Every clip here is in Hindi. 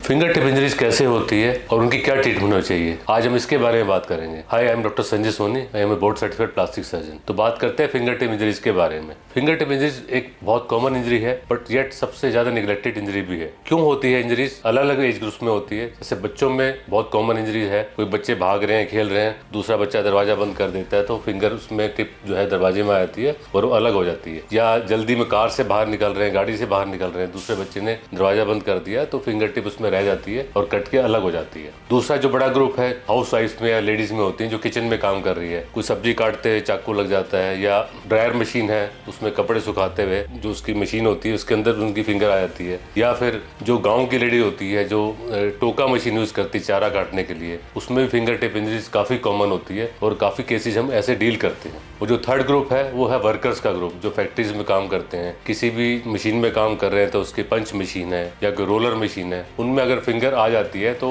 फिंगर टिप इंजरीज कैसे होती है और उनकी क्या ट्रीटमेंट होनी चाहिए, आज हम इसके बारे में बात करेंगे। Hi, I am doctor Sanjay Soni, I am a board certified plastic surgeon. तो बात करते हैं फिंगर टिप इंजरीज के बारे में। फिंगर टिप इंजरीज एक बहुत कॉमन इंजरी है, बट येट सबसे ज्यादा निगलेक्टेड इंजरी भी है। क्यों होती है इंजरीज? अलग अलग एज ग्रुप्स में होती है। जैसे बच्चों में बहुत कॉमन इंजरी है, कोई बच्चे भाग रहे हैं, खेल रहे हैं, दूसरा बच्चा दरवाजा बंद कर देता है तो फिंगर उसमें टिप जो है दरवाजे में आ जाती है और वो अलग हो जाती है। या जल्दी में कार से बाहर निकल रहे हैं, गाड़ी से बाहर निकल रहे हैं, दूसरे बच्चे ने दरवाजा बंद कर दिया तो फिंगर टिप उसमें रह जाती है और कट के अलग हो जाती है। दूसरा जो बड़ा ग्रुप है हाउस वाइफ में या लेडीज में होती है, जो किचन में काम कर रही है, कोई सब्जी काटते हुए चाकू लग जाता है, या ड्रायर मशीन है उसमें कपड़े सुखाते हुए जो उसकी मशीन होती है उसके अंदर उनकी फिंगर आ जाती है। या फिर जो गाँव की लेडी होती है जो टोका मशीन यूज करती है चारा काटने के लिए, उसमें भी फिंगर टिप इंजरीज काफी कॉमन होती है और काफी केसेज हम ऐसे डील करते हैं। वो जो थर्ड ग्रुप है वो है वर्कर्स का ग्रुप, जो फैक्ट्रीज में काम करते हैं, किसी भी मशीन में काम कर रहे हैं तो उसकी पंच मशीन है या कोई रोलर मशीन है, उनमें अगर फिंगर आ जाती है तो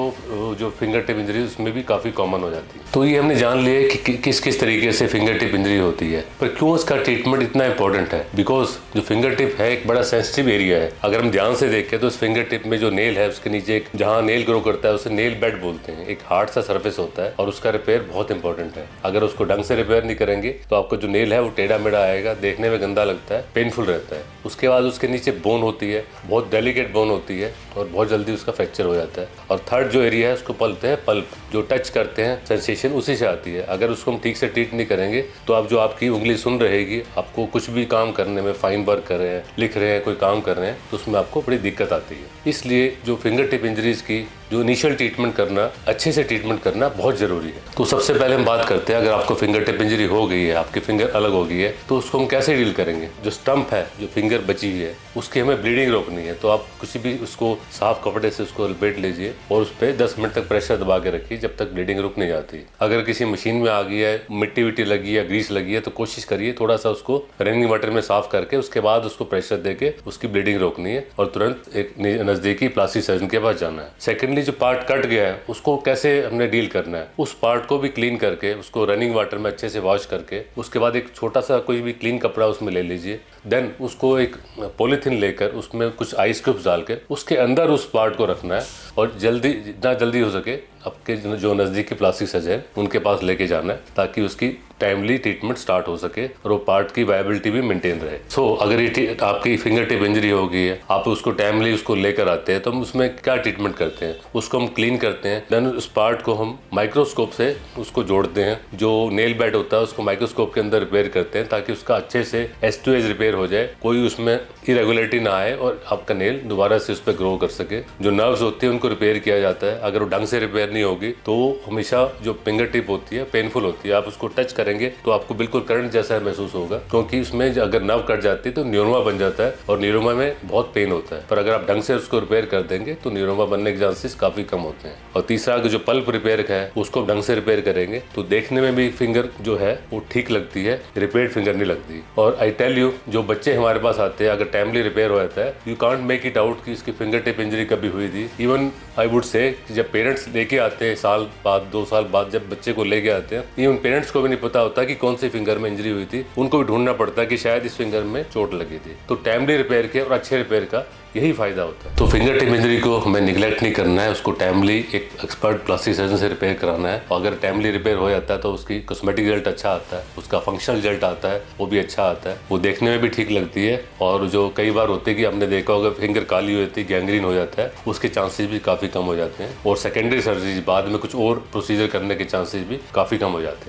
जो फिंगर टिप इंजरी उसमें भी काफी कॉमन हो जाती है। तो ये हमने जान लिया कि किस किस तरीके से फिंगर टिप इंजरी होती है, पर क्यों इसका ट्रीटमेंट इतना इंपॉर्टेंट है। बिकॉज जो फिंगर टिप है एक बड़ा सेंसिटिव एरिया है। अगर हम ध्यान से देखें तो इस फिंगर टिप में जो नेल है उसके नीचे एक जहाँ नेल ग्रो करता है उसे नेल बेड बोलते हैं, एक हार्ड सा सरफेस होता है और उसका रिपेयर बहुत इंपॉर्टेंट है। अगर उसको ढंग से रिपेयर नहीं करेंगे तो आपको जो नेल है वो टेढ़ा मेढ़ा आएगा, देखने में गंदा लगता है, पेनफुल रहता है। उसके बाद उसके नीचे बोन होती है, बहुत डेलिकेट बोन होती है और बहुत जल्दी उसका फ्रैक्चर हो जाता है। और थर्ड जो एरिया है उसको बोलते हैं पल्प, जो टच करते हैं सेंसेशन उसी से आती है। अगर उसको हम ठीक से ट्रीट नहीं करेंगे तो आप जो आपकी उंगली सुन रहेगी, आपको कुछ भी काम करने में, फाइन वर्क कर रहे हैं, लिख रहे हैं, कोई काम कर रहे हैं तो उसमें आपको बड़ी दिक्कत आती है। इसलिए जो फिंगर टिप इंजरीज की जो इनिशियल ट्रीटमेंट करना, अच्छे से ट्रीटमेंट करना बहुत जरूरी है। तो सबसे पहले हम बात करते हैं, अगर आपको फिंगर टिप इंजरी हो गई है, आपकी फिंगर अलग हो गई है, तो उसको हम कैसे डील करेंगे। जो स्टंप है, जो फिंगर बची हुई है, उसकी हमें ब्लीडिंग रोकनी है। तो आप किसी भी उसको साफ कपड़े से उसको लपेट लीजिए और उस पर 10 मिनट तक प्रेशर दबा के रखिए जब तक ब्लीडिंग रुक नहीं जाती। अगर किसी मशीन में आ गई है, मिट्टी विट्टी लगी है, ग्रीस लगी है, तो कोशिश करिए थोड़ा सा उसको रनिंग वाटर में साफ करके उसके बाद उसको प्रेशर देके उसकी ब्लीडिंग रोकनी है और तुरंत एक नजदीकी प्लास्टिक सर्जन के पास जाना है। सेकेंडली, जो पार्ट कट गया है उसको कैसे हमने डील करना है। उस पार्ट को भी क्लीन करके उसको रनिंग वाटर में अच्छे से वॉश करके उसके बाद एक छोटा सा कोई भी क्लीन कपड़ा उसमें ले लीजिए। देन उसको एक पॉलीथीन लेकर उसमें कुछ आइस क्यूब्स डाल के उसके अंदर उस पार्ट को रखना है और जल्दी, जितना जल्दी हो सके आपके जो नज़दीकी प्लास्टिक सर्जन उनके पास लेके जाना है ताकि उसकी टाइमली ट्रीटमेंट स्टार्ट हो सके और वो पार्ट की वायबिलिटी भी मेंटेन रहे। अगर ये आपकी फिंगर टिप इंजरी हो गई है, आप उसको टाइमली उसको लेकर आते हैं तो हम उसमें क्या ट्रीटमेंट करते हैं, उसको हम क्लीन करते हैं। देन उस पार्ट को हम माइक्रोस्कोप से उसको जोड़ते हैं, जो नेल बेड होता है उसको माइक्रोस्कोप के अंदर रिपेयर करते हैं ताकि उसका अच्छे से एज टू एज रिपेयर हो जाए, कोई उसमें इरेगुलरिटी ना आए और आपका नेल दोबारा से उस पर ग्रो कर सके। जो नर्व्स होती है उनको रिपेयर किया जाता है। अगर वो ढंग से रिपेयर नहीं होगी तो हमेशा जो फिंगर टिप होती है पेनफुल होती है। आप उसको टच करेंगे तो आपको बिल्कुल करंट जैसा महसूस होगा, क्योंकि उसमें अगर नर्व कट जाती है तो न्यूरोमा बन जाता है और न्यूरोमा में बहुत पेन होता है। पर अगर आप ढंग से उसको रिपेयर कर देंगे तो न्यूरोमा बनने के चांसेस काफी कम होते हैं। और तीसरा, जो पल्प रिपेयर है उसको ढंग से रिपेयर करेंगे तो देखने में भी फिंगर जो है वो ठीक लगती है, रिपेयर्ड फिंगर नहीं लगती। और आई टेल यू, जो बच्चे हमारे पास आते हैं, अगर टाइमली रिपेयर हो जाता है, you can't make it out कि इसकी फिंगर टिप इंजरी कभी हुई थी। इवन आई वुड से जब पेरेंट्स लेके आते हैं साल बाद, 2 साल बाद जब बच्चे को लेके आते हैं, इवन पेरेंट्स को भी नहीं पता होता कि कौन सी फिंगर में इंजरी हुई थी। उनको भी ढूंढना पड़ता है कि शायद इस फिंगर में चोट लगी थी। तो टाइमली रिपेयर के और अच्छे रिपेयर का यही फायदा होता है। तो फिंगर टिप इंजरी को हमें निगलेक्ट नहीं करना है, उसको टाइमली एक एक्सपर्ट प्लास्टिक सर्जन से रिपेयर कराना है। और अगर टाइमली रिपेयर हो जाता है तो उसकी कॉस्मेटिक रिजल्ट अच्छा आता है, उसका फंक्शनल रिजल्ट आता है, वो भी अच्छा आता है, वो देखने में भी ठीक लगती है। और जो कई बार होते हैं कि हमने देखा होगा फिंगर काली हो जाती है, गैंग्रीन हो जाता है, उसके चांसेस भी काफ़ी कम हो जाते हैं। और सेकेंडरी सर्जरी बाद में कुछ और प्रोसीजर करने के चांसेस भी काफ़ी कम हो जाते हैं।